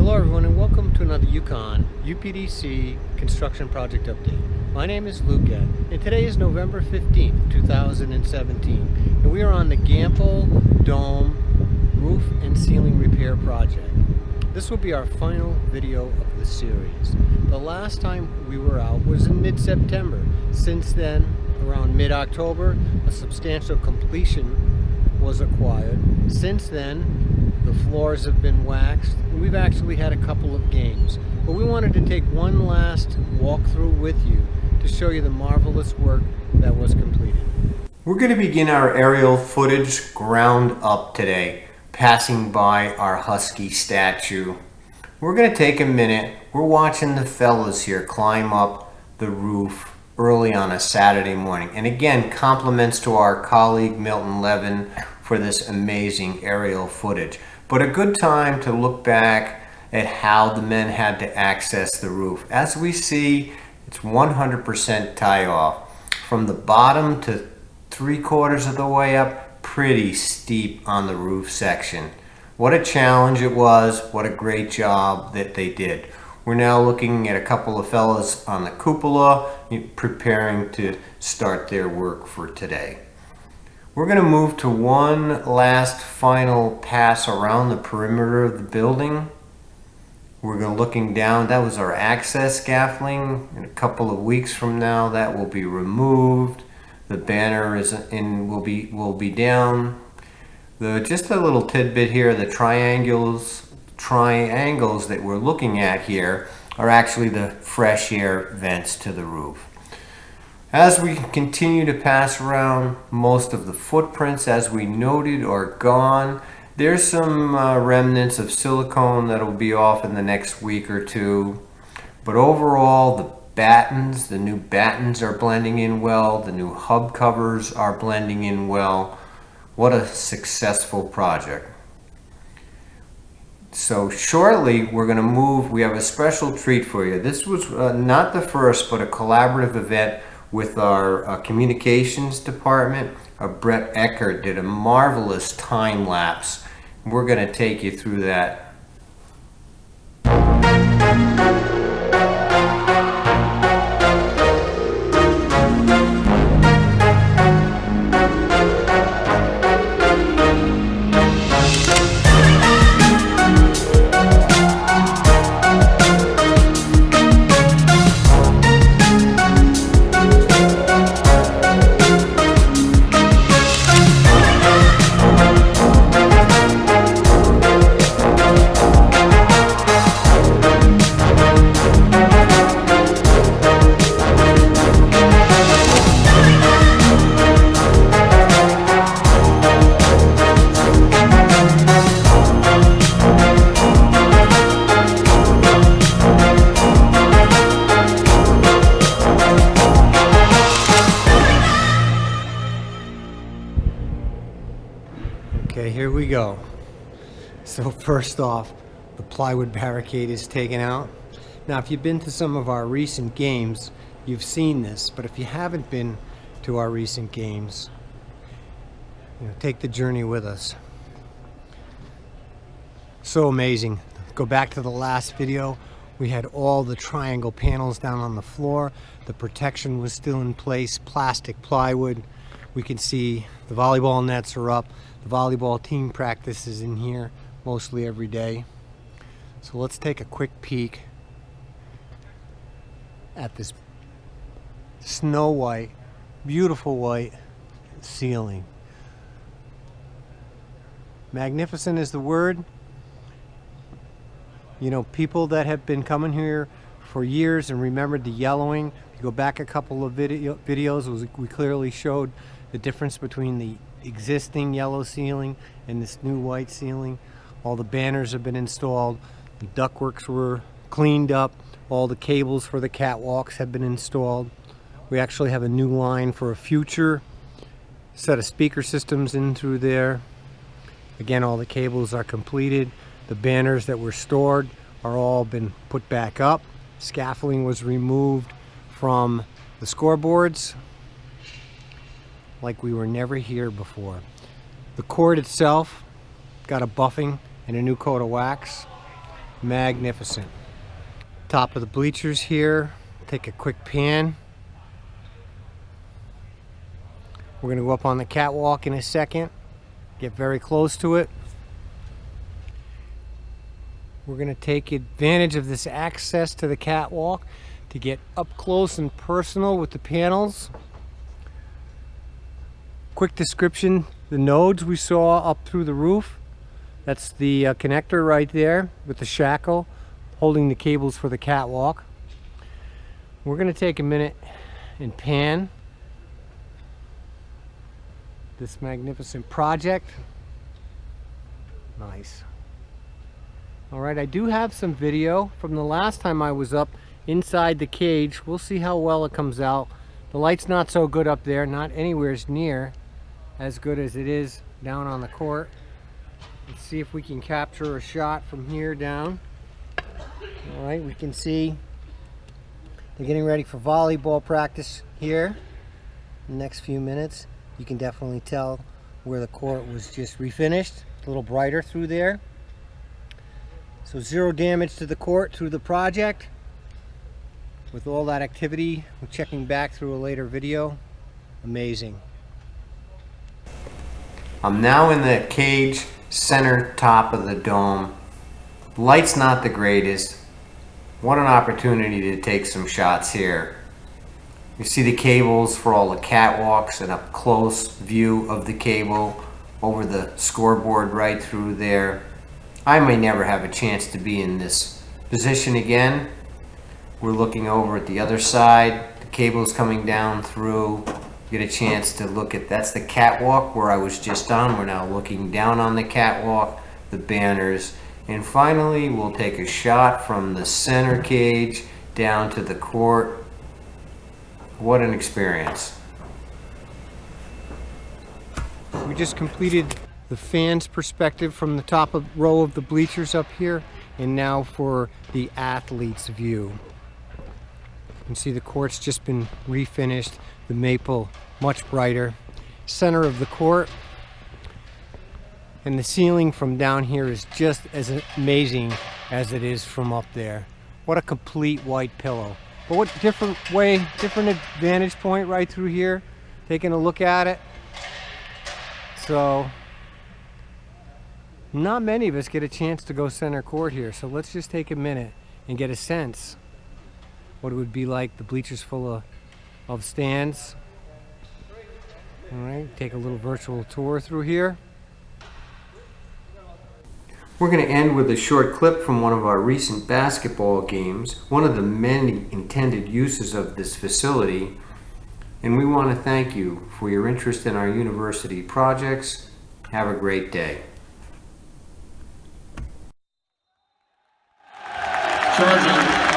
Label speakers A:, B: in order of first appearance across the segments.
A: Hello everyone and welcome to another UConn UPDC construction project update. My name is Luke and today is November 15th, 2017 and we are on the Gampel Dome roof and ceiling repair project. This will be our final video of the series. The last time we were out was in mid-September. Since then, around mid-October, a substantial completion was acquired. Since then, the floors have been waxed, and we've actually had a couple of games. But we wanted to take one last walkthrough with you to show you the marvelous work that was completed. We're going to begin our aerial footage ground up today, passing by our Husky statue. We're going to take a minute. We're watching the fellas here climb up the roof early on a Saturday morning. And again, compliments to our colleague Milton Levin for this amazing aerial footage. But a good time to look back at how the men had to access the roof. As we see, it's 100% tie off. From the bottom to 3/4 of the way up, pretty steep on the roof section. What a challenge it was. What a great job that they did. We're now looking at a couple of fellas on the cupola preparing to start their work for today. We're going to move to one last final pass around the perimeter of the building. We're going to looking down. That was our access scaffolding. In a couple of weeks from now, that will be removed. The banner is in. Will be down. Just a little tidbit here. The triangles that we're looking at here are actually the fresh air vents to the roof. As we continue to pass around, most of the footprints, as we noted, are gone. There's some remnants of silicone that will be off in the next week or two. But overall, the new battens are blending in well. The new hub covers are blending in well. What a successful project. So shortly we're going to move. We have a special treat for you. This was not the first, but a collaborative event with our communications department. Brett Eckert did a marvelous time lapse. We're going to take you through that. Okay, here we go. So first off, the plywood barricade is taken out. Now, if you've been to some of our recent games, you've seen this, but if you haven't been to our recent games, take the journey with us. So amazing. Go back to the last video. We had all the triangle panels down on the floor. The protection was still in place, plastic plywood. We can see the volleyball nets are up. The volleyball team practices in here mostly every day. So let's take a quick peek at this snow white, beautiful white ceiling. Magnificent is the word. People that have been coming here for years and remembered the yellowing. If you go back a couple of videos, we clearly showed the difference between the existing yellow ceiling and this new white ceiling. All the banners have been installed. The ductworks were cleaned up. All the cables for the catwalks have been installed. We actually have a new line for a future set of speaker systems in through there. Again, all the cables are completed. The banners that were stored are all been put back up. Scaffolding was removed from the scoreboards like we were never here before. The cord itself got a buffing and a new coat of wax. magnificent. Top of the bleachers here. Take a quick pan. We're going to go up on the catwalk in a second. Get very close to it. We're going to take advantage of this access to the catwalk to get up close and personal with the panels. Quick description, the nodes we saw up through the roof, that's the connector right there with the shackle holding the cables for the catwalk. We're going to take a minute and pan this magnificent project. Nice. Alright, I do have some video from the last time I was up inside the cage. We'll see how well it comes out. The light's not so good up there, not anywhere near as good as it is down on the court. Let's see if we can capture a shot from here down. Alright, we can see they're getting ready for volleyball practice here in the next few minutes. You can definitely tell where the court was just refinished. A little brighter through there. So zero damage to the court through the project. With all that activity, we're checking back through a later video. Amazing. I'm now in the cage center top of the dome. Light's not the greatest. What an opportunity to take some shots here. You see the cables for all the catwalks, an up close view of the cable over the scoreboard right through there. I may never have a chance to be in this position again. We're looking over at the other side. The cable's coming down through. You get a chance to look at, that's the catwalk where I was just on. We're now looking down on the catwalk, the banners. And finally, we'll take a shot from the center cage down to the court. What an experience. We just completed the fans' perspective from the top of row of the bleachers up here, and now for the athletes' view. You can see the court's just been refinished, the maple much brighter. Center of the court, and the ceiling from down here is just as amazing as it is from up there. What a complete white pillow. But what different vantage point right through here, taking a look at it. So not many of us get a chance to go center court here, so let's just take a minute and get a sense what it would be like, the bleachers full of stands. All right, take a little virtual tour through here. We're going to end with a short clip from one of our recent basketball games, one of the many intended uses of this facility, and we want to thank you for your interest in our university projects. Have a great day.
B: Charging.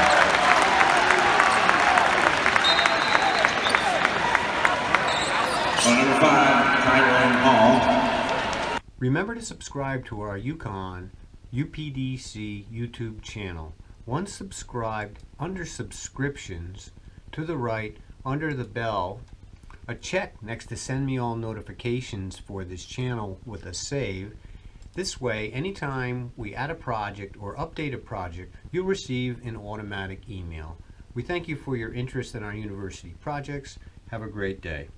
B: Number 5, Tyrone Hall.
A: Remember to subscribe to our UConn UPDC YouTube channel. Once subscribed, under subscriptions, to the right, under the bell, a check next to send me all notifications for this channel with a save. This way, anytime we add a project or update a project, you'll receive an automatic email. We thank you for your interest in our university projects. Have a great day.